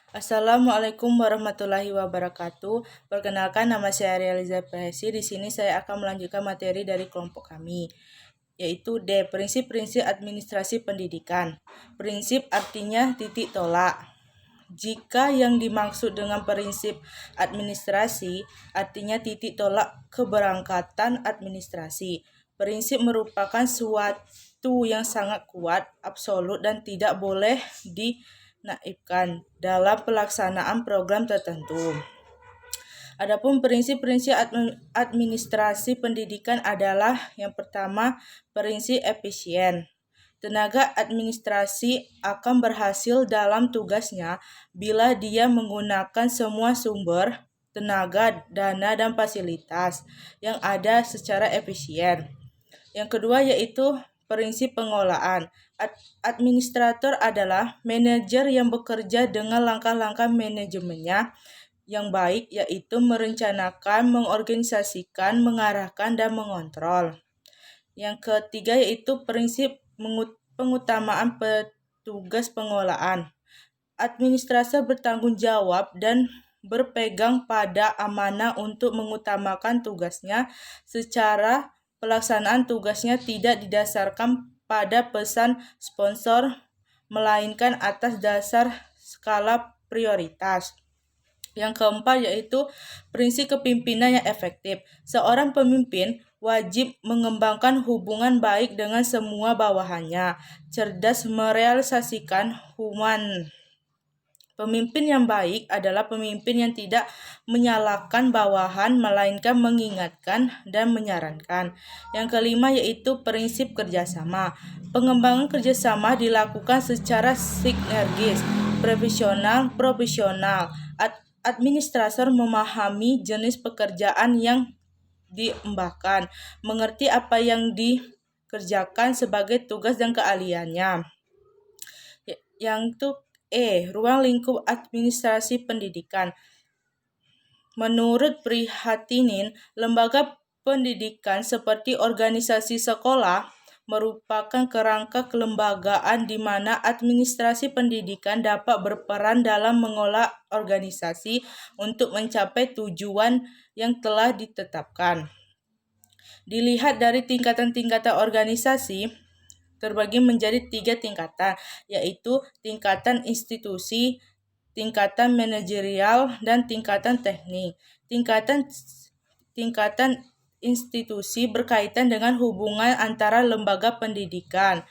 Assalamualaikum warahmatullahi wabarakatuh. Perkenalkan, nama saya Realiza Prahesi. Di sini saya akan melanjutkan materi dari kelompok kami, yaitu D. Prinsip-prinsip administrasi pendidikan. Prinsip artinya titik tolak. Jika yang dimaksud dengan prinsip administrasi, artinya titik tolak keberangkatan administrasi. Prinsip merupakan suatu yang sangat kuat, absolut, dan tidak boleh dinaibkan dalam pelaksanaan program tertentu. Adapun prinsip-prinsip administrasi pendidikan adalah yang pertama, prinsip efisien. Tenaga administrasi akan berhasil dalam tugasnya bila dia menggunakan semua sumber, tenaga, dana, dan fasilitas yang ada secara efisien. Yang kedua yaitu prinsip pengolahan. Administrator adalah manajer yang bekerja dengan langkah-langkah manajemennya yang baik, yaitu merencanakan, mengorganisasikan, mengarahkan, dan mengontrol. Yang ketiga yaitu prinsip pengutamaan petugas pengolahan. Administrator bertanggung jawab dan berpegang pada amanah untuk mengutamakan tugasnya secara pelaksanaan tugasnya tidak didasarkan pada pesan sponsor, melainkan atas dasar skala prioritas. Yang keempat yaitu prinsip kepemimpinan yang efektif. Seorang pemimpin wajib mengembangkan hubungan baik dengan semua bawahannya, cerdas merealisasikan human. Pemimpin yang baik adalah pemimpin yang tidak menyalahkan bawahan, melainkan mengingatkan dan menyarankan. Yang kelima yaitu prinsip kerjasama. Pengembangan kerjasama dilakukan secara sinergis, profesional. Administrator memahami jenis pekerjaan yang diembankan, mengerti apa yang dikerjakan sebagai tugas dan keahliannya. Yang ruang lingkup administrasi pendidikan. Menurut Prihatinin, lembaga pendidikan seperti organisasi sekolah merupakan kerangka kelembagaan di mana administrasi pendidikan dapat berperan dalam mengolah organisasi untuk mencapai tujuan yang telah ditetapkan. Dilihat dari tingkatan-tingkatan organisasi, terbagi menjadi 3 tingkatan, yaitu tingkatan institusi, tingkatan manajerial, dan tingkatan teknik. Tingkatan institusi berkaitan dengan hubungan antara lembaga pendidikan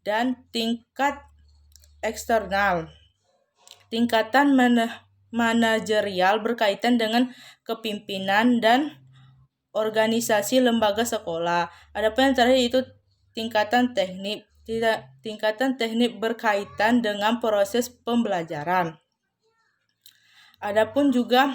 dan tingkat eksternal. Tingkatan manajerial berkaitan dengan kepimpinan dan organisasi lembaga sekolah. Adapun yang terakhir itu tingkatan teknik. Tingkatan teknik berkaitan dengan proses pembelajaran. Adapun juga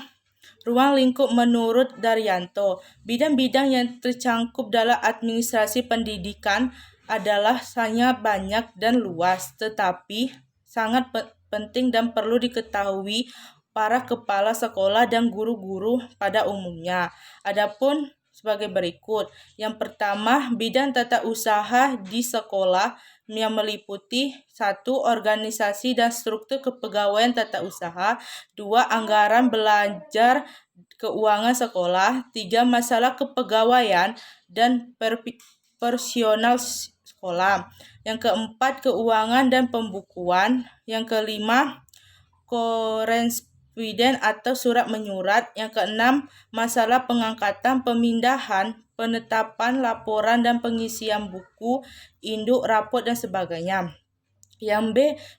ruang lingkup menurut Daryanto, bidang-bidang yang tercangkup dalam administrasi pendidikan adalah sangat banyak dan luas, tetapi sangat penting dan perlu diketahui para kepala sekolah dan guru-guru pada umumnya. Adapun sebagai berikut. Yang pertama, bidang tata usaha di sekolah yang meliputi 1. Organisasi dan struktur kepegawaian tata usaha, 2. Anggaran belajar keuangan sekolah, 3. Masalah kepegawaian dan personal sekolah. Yang keempat, keuangan dan pembukuan. Yang kelima, korespiden atau surat menyurat. Yang keenam, masalah pengangkatan, pemindahan, penetapan, laporan, dan pengisian buku, induk, rapot, dan sebagainya. Yang B,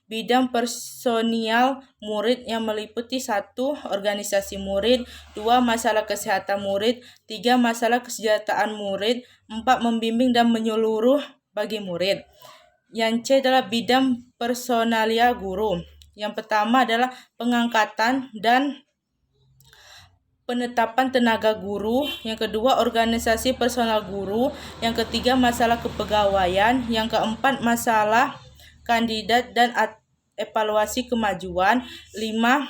bidang personil murid yang meliputi 1. Organisasi murid, 2. Masalah kesehatan murid, 3. Masalah kesejahteraan murid, 4. Membimbing dan menyeluruh bagi murid. Yang C adalah bidang personalia guru. Yang pertama adalah pengangkatan dan penetapan tenaga guru. Yang kedua, organisasi personal guru. Yang ketiga, masalah kepegawaian. Yang keempat, masalah kandidat dan evaluasi kemajuan. 5.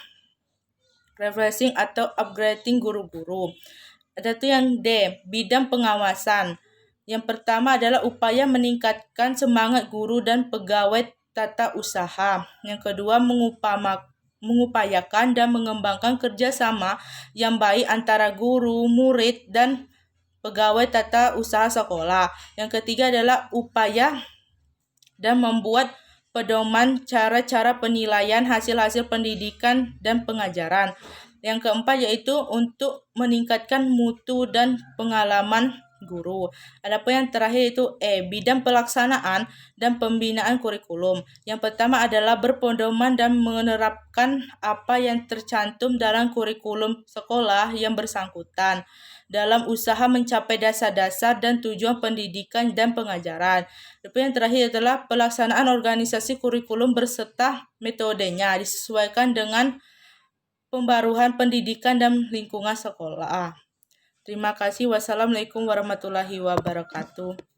Refreshing atau upgrading guru-guru. Ada tuh yang D, bidang pengawasan. Yang pertama adalah upaya meningkatkan semangat guru dan pegawai tata usaha. Yang kedua, mengupayakan dan mengembangkan kerjasama yang baik antara guru, murid, dan pegawai tata usaha sekolah. Yang ketiga adalah upaya dan membuat pedoman cara-cara penilaian hasil-hasil pendidikan dan pengajaran. Yang keempat yaitu untuk meningkatkan mutu dan pengalaman guru. Adapun yang terakhir itu bidang pelaksanaan dan pembinaan kurikulum. Yang pertama adalah berpedoman dan menerapkan apa yang tercantum dalam kurikulum sekolah yang bersangkutan dalam usaha mencapai dasar-dasar dan tujuan pendidikan dan pengajaran. Lalu yang terakhir adalah pelaksanaan organisasi kurikulum berserta metodenya disesuaikan dengan pembaruan pendidikan dan lingkungan sekolah. Terima kasih. Wassalamualaikum warahmatullahi wabarakatuh.